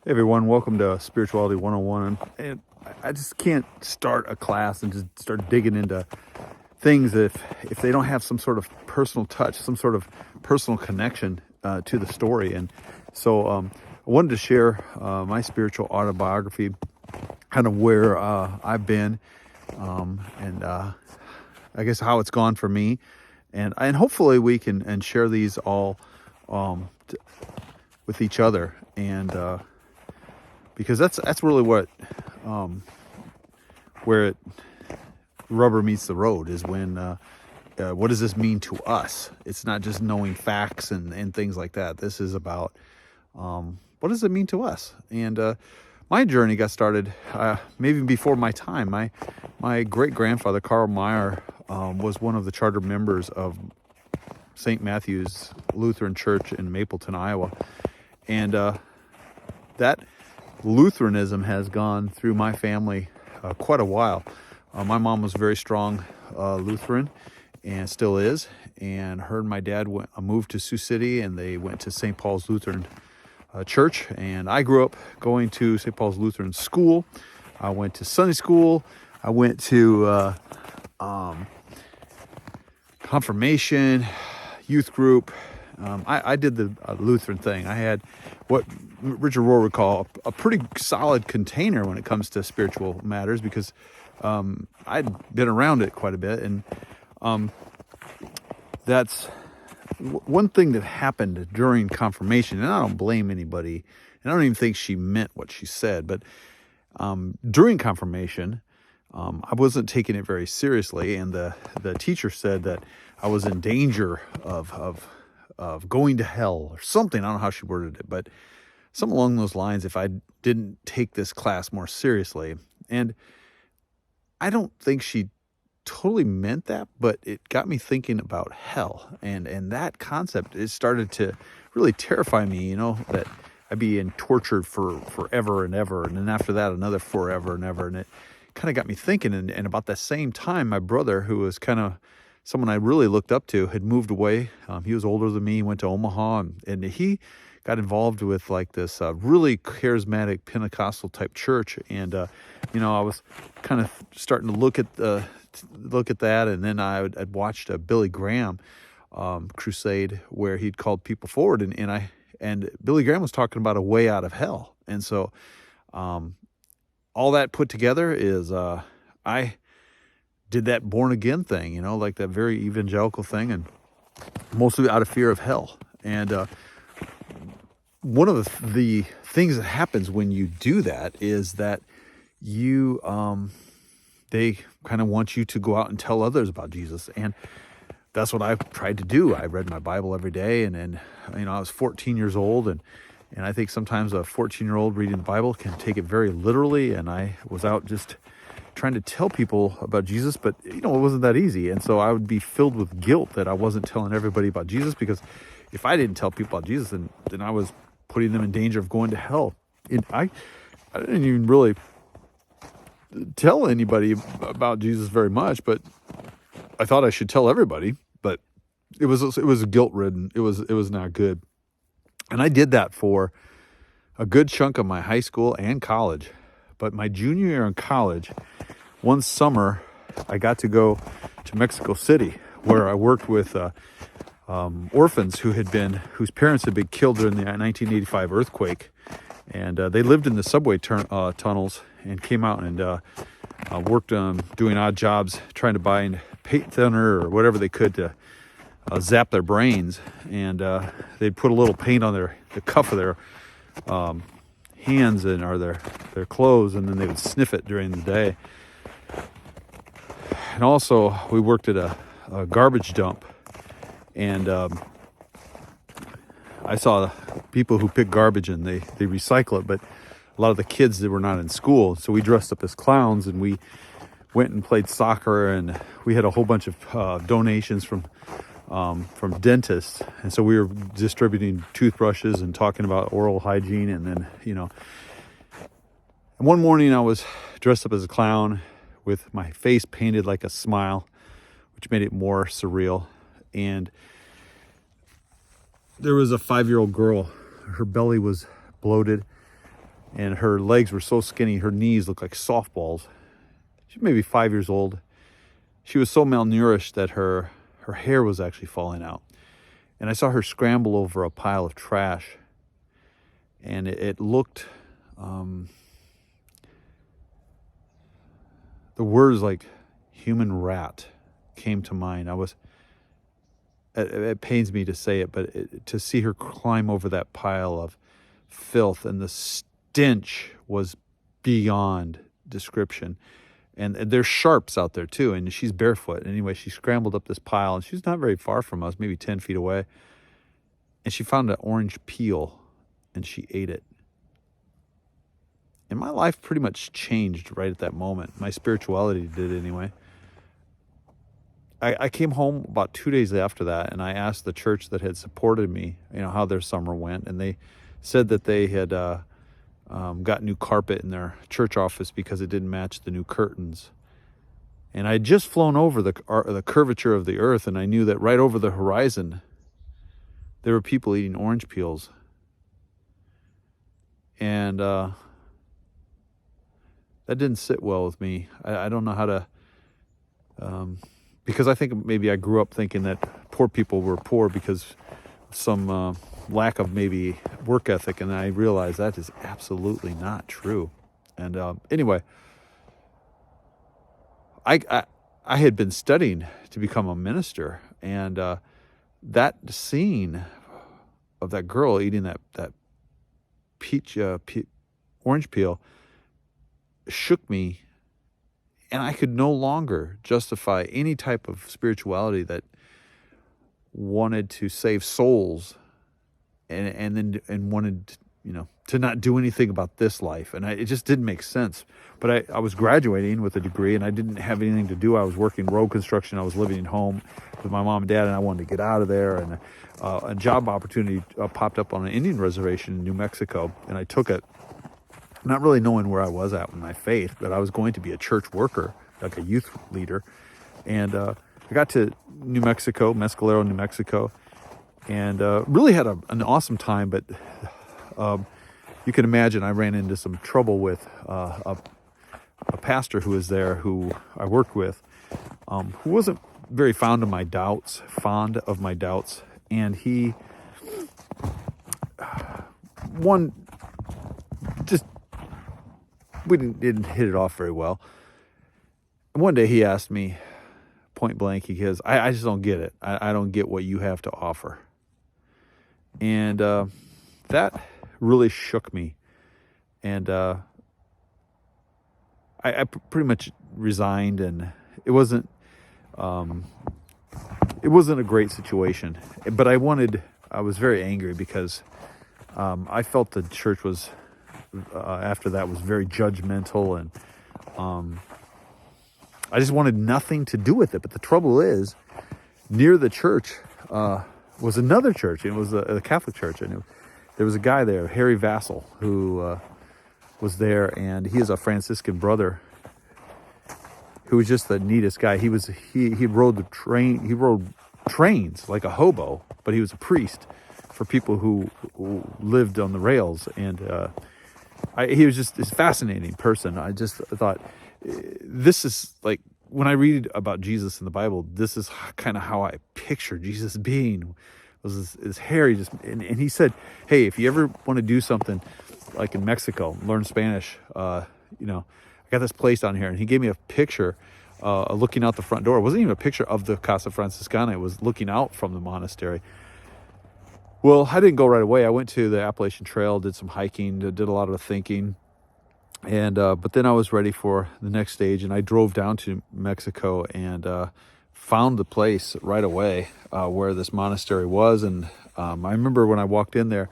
Hey everyone, welcome to Spirituality 101. And I just can't start a class and just start digging into things if they don't have some sort of personal touch, some sort of personal connection to the story. And so I wanted to share my spiritual autobiography, kind of where I've been, and I guess how it's gone for me. And hopefully we can share these all with each other. And because that's really what where it rubber meets the road is when what does this mean to us? It's not just knowing facts and things like that. This is about what does it mean to us? And my journey got started maybe before my time. My great grandfather Carl Meyer was one of the charter members of St. Matthew's Lutheran Church in Mapleton, Iowa, and that Lutheranism has gone through my family quite a while. My mom was very strong Lutheran and still is. And her and my dad moved to Sioux City, and they went to St. Paul's Lutheran Church. And I grew up going to St. Paul's Lutheran School. I went to Sunday school. I went to confirmation, youth group. I did the Lutheran thing. I had what Richard Rohr would call a pretty solid container when it comes to spiritual matters, because I'd been around it quite a bit. And that's one thing that happened during confirmation. And I don't blame anybody, and I don't even think she meant what she said. But during confirmation, I wasn't taking it very seriously. And the teacher said that I was in danger of going to hell or something. I don't know how she worded it, but something along those lines if I didn't take this class more seriously. And I don't think she totally meant that, but it got me thinking about hell. And that concept, it started to really terrify me, that I'd be tortured for forever and ever. And then after that, another forever and ever. And it kind of got me thinking. And about the same time, my brother, who was kind of someone I really looked up to, had moved away. He was older than me. He went to Omaha, and he got involved with like this really charismatic Pentecostal type church. And I was kind of starting to look at that. And then I'd watched a Billy Graham crusade where he'd called people forward, and Billy Graham was talking about a way out of hell. And so all that put together is I did that born again thing, like that very evangelical thing, and mostly out of fear of hell. And one of the things that happens when you do that is that you they kind of want you to go out and tell others about Jesus. And that's what I've tried to do. I read my Bible every day, and I was 14 years old, and I think sometimes a 14-year-old reading the Bible can take it very literally. And I was out just trying to tell people about Jesus, but it wasn't that easy. And so I would be filled with guilt that I wasn't telling everybody about Jesus, because if I didn't tell people about Jesus, then I was putting them in danger of going to hell. And I didn't even really tell anybody about Jesus very much, but I thought I should tell everybody. But it was guilt ridden. It was not good. And I did that for a good chunk of my high school and college. But my junior year in college, one summer, I got to go to Mexico City, where I worked with orphans whose parents had been killed during the 1985 earthquake. And they lived in the subway tunnels and came out and worked doing odd jobs, trying to buy paint thinner or whatever they could to zap their brains. And they'd put a little paint on the cuff of their hands or their clothes, and then they would sniff it during the day. And also, we worked at a garbage dump, and I saw people who pick garbage and they recycle it, but a lot of the kids that were not in school, so we dressed up as clowns and we went and played soccer, and we had a whole bunch of donations from dentists, and so we were distributing toothbrushes and talking about oral hygiene. And then and one morning I was dressed up as a clown with my face painted like a smile, which made it more surreal. And there was a 5-year-old girl. Her belly was bloated. and her legs were so skinny, her knees looked like softballs. She was maybe 5 years old. She was so malnourished that her hair was actually falling out. And I saw her scramble over a pile of trash, and it looked, the words like human rat came to mind. It pains me to say it, but to see her climb over that pile of filth, and the stench was beyond description. And there's sharps out there too, and she's barefoot. Anyway, she scrambled up this pile, and she's not very far from us, maybe 10 feet away. And she found an orange peel, and she ate it. And my life pretty much changed right at that moment. My spirituality did anyway. I came home about 2 days after that, and I asked the church that had supported me, how their summer went. And they said that they had got new carpet in their church office because it didn't match the new curtains. And I had just flown over the curvature of the earth, and I knew that right over the horizon, there were people eating orange peels. And that didn't sit well with me. I don't know how to, because I think maybe I grew up thinking that poor people were poor because of some lack of maybe work ethic, and I realized that is absolutely not true. And anyway, I had been studying to become a minister, and that scene of that girl eating that orange peel shook me, and I could no longer justify any type of spirituality that wanted to save souls and wanted, to not do anything about this life. And it just didn't make sense. But I was graduating with a degree, and I didn't have anything to do. I was working road construction. I was living at home with my mom and dad, and I wanted to get out of there. And a job opportunity popped up on an Indian reservation in New Mexico, and I took it, not really knowing where I was at with my faith, but I was going to be a church worker, like a youth leader. And I got to New Mexico, Mescalero, New Mexico, and really had an awesome time. But you can imagine I ran into some trouble with a pastor who was there, who I worked with, who wasn't very fond of my doubts, and he we didn't hit it off very well. And one day he asked me point blank, he goes, I just don't get it. I don't get what you have to offer. And that really shook me. And I pretty much resigned, and it wasn't a great situation. But I was very angry because I felt the church was, after that, was very judgmental, and I just wanted nothing to do with it. But the trouble is, near the church was another church. It was a Catholic church, and there was a guy there, Harry Vassal, who was there, and he is a Franciscan brother who was just the neatest guy. He rode trains like a hobo, but he was a priest for people who lived on the rails, and he was just this fascinating person. I just thought, this is like, when I read about Jesus in the Bible, this is kind of how I picture Jesus being. Was his hair, and he said, hey, if you ever want to do something like in Mexico, learn Spanish, I got this place down here. And he gave me a picture looking out the front door. It wasn't even a picture of the Casa Franciscana. It was looking out from the monastery. Well, I didn't go right away. I went to the Appalachian Trail, did some hiking, did a lot of thinking. And but then I was ready for the next stage, and I drove down to Mexico and found the place right away where this monastery was. And I remember when I walked in there,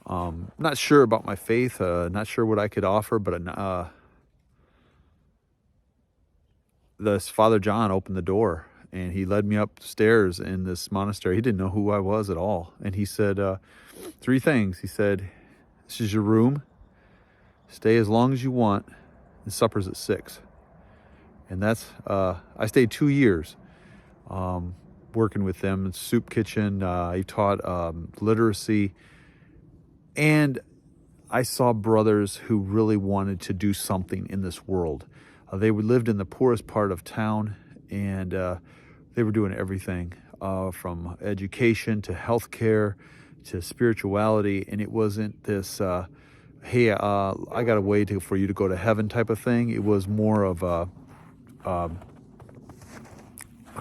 not sure about my faith, not sure what I could offer, but this Father John opened the door, and he led me upstairs in this monastery. He didn't know who I was at all. And he said 3 things. He said, this is your room. Stay as long as you want, and supper's at 6. And that's, I stayed 2 years working with them in soup kitchen. I taught literacy. And I saw brothers who really wanted to do something in this world. They lived in the poorest part of town, and they were doing everything from education to healthcare to spirituality. And it wasn't this, hey, I got a way for you to go to heaven type of thing. It was more of a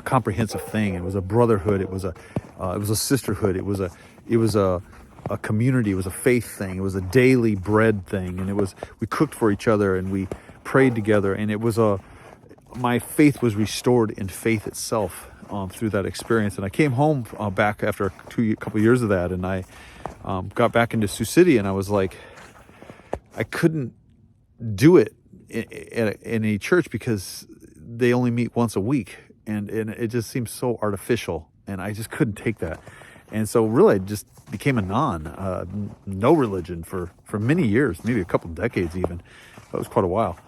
comprehensive thing. It was a brotherhood. It was a sisterhood. It was a community. It was a faith thing. It was a daily bread thing. And we cooked for each other and we prayed together. And my faith was restored in faith itself through that experience. And I came home back after a couple years of that, and I got back into Sioux City, and I was like, I couldn't do it in a church because they only meet once a week, and it just seems so artificial, and I just couldn't take that. And so really I just became a no religion for many years, maybe a couple decades even. That was quite a while.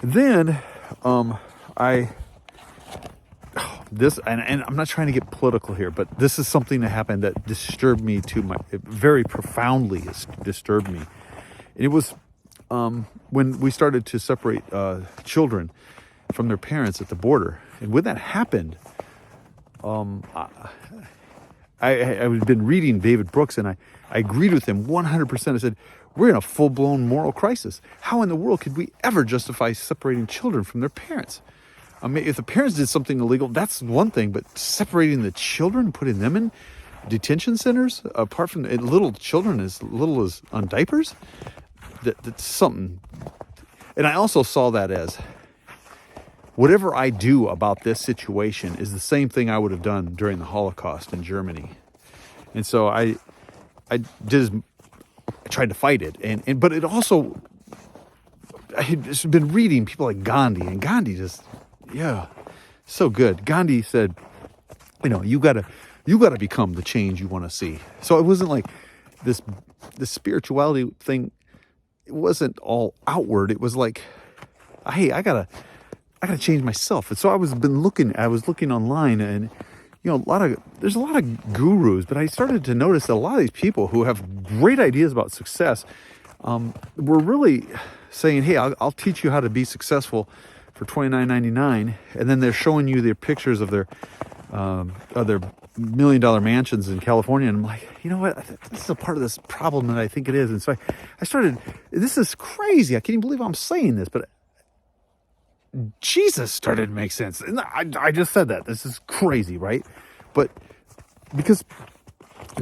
Then and I'm not trying to get political here, but this is something that happened that disturbed me very profoundly. It disturbed me. And it was when we started to separate children from their parents at the border. And when that happened, I had been reading David Brooks, and I agreed with him 100%. I said, we're in a full-blown moral crisis. How in the world could we ever justify separating children from their parents? I mean, if the parents did something illegal, that's one thing, but separating the children, putting them in detention centers, apart from little children as little as on diapers, that's something. And I also saw that as whatever I do about this situation is the same thing I would have done during the Holocaust in Germany. And so I tried to fight it. But it also, I had just been reading people like Gandhi, and Gandhi just, so good. Gandhi said, you gotta become the change you want to see. So it wasn't like this spirituality thing. It wasn't all outward. It was like, hey, I gotta change myself. And so I was looking online, and there's a lot of gurus, but I started to notice that a lot of these people who have great ideas about success were really saying, hey, I'll teach you how to be successful for $29.99, and then they're showing you their pictures of their $1 million mansions in California, and I'm like, you know what? This is a part of this problem that I think it is. And so I started. This is crazy. I can't even believe I'm saying this, but Jesus started to make sense. And I just said that. This is crazy, right? But because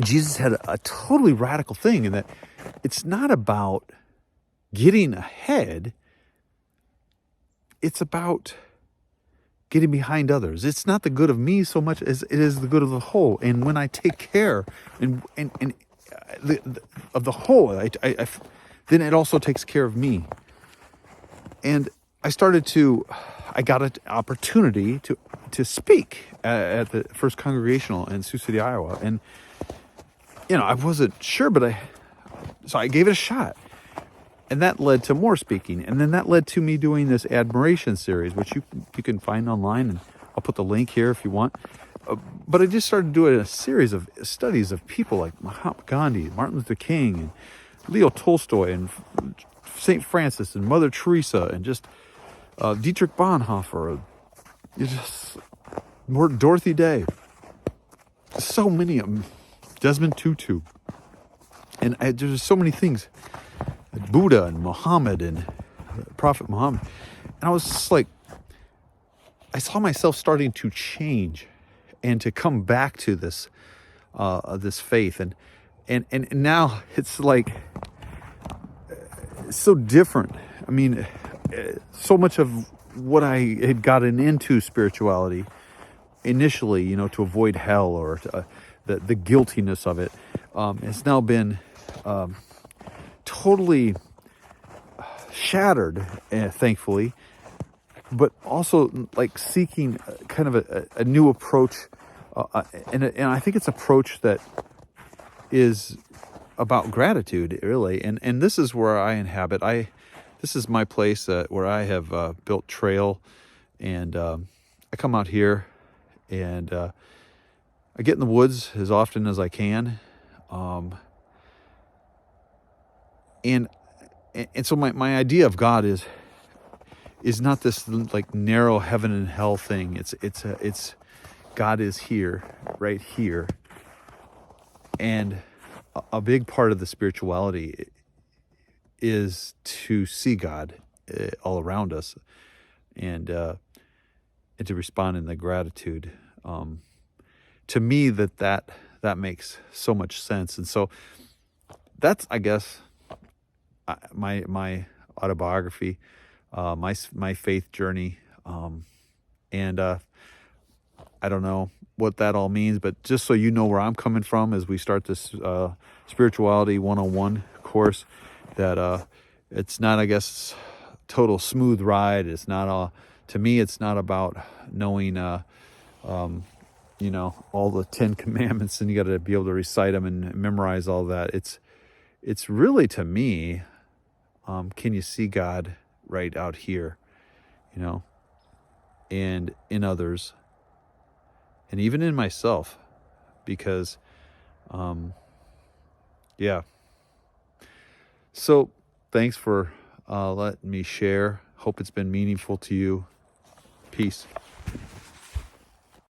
Jesus had a totally radical thing in that it's not about getting ahead. It's about getting behind others. It's not the good of me so much as it is the good of the whole. And when I take care of the whole, then it also takes care of me. And I got an opportunity to speak at the First Congregational in Sioux City, Iowa. And, I wasn't sure, so I gave it a shot. And that led to more speaking. And then that led to me doing this admiration series, which you can find online. And I'll put the link here if you want. But I just started doing a series of studies of people like Mahatma Gandhi, Martin Luther King, and Leo Tolstoy, and St. Francis, and Mother Teresa, and just Dietrich Bonhoeffer, just more Dorothy Day. So many of them. Desmond Tutu. And there's so many things. Buddha and Muhammad and Prophet Muhammad. And I was just like, I saw myself starting to change and to come back to this faith. And now it's like, it's so different. I mean, so much of what I had gotten into spirituality initially, to avoid hell or the guiltiness of it, has now been totally shattered, thankfully, but also like seeking kind of a new approach, and I think it's an approach that is about gratitude, really. And this is where I inhabit. This is my place where I have built trail, and I come out here, and I get in the woods as often as I can. And and so my idea of God is not this like narrow heaven and hell thing. It's God is here, right here. And a big part of the spirituality is to see God all around us, and to respond in the gratitude. To me, that makes so much sense. And so that's, I guess, my autobiography, my faith journey, and I don't know what that all means, but just so you know where I'm coming from as we start this spirituality 101 course, that it's not, I guess, total smooth ride. It's not to me, it's not about knowing all the 10 commandments, and you got to be able to recite them and memorize all that. It's really, to me, can you see God right out here, and in others, and even in myself, because, yeah. So thanks for letting me share. Hope it's been meaningful to you. Peace.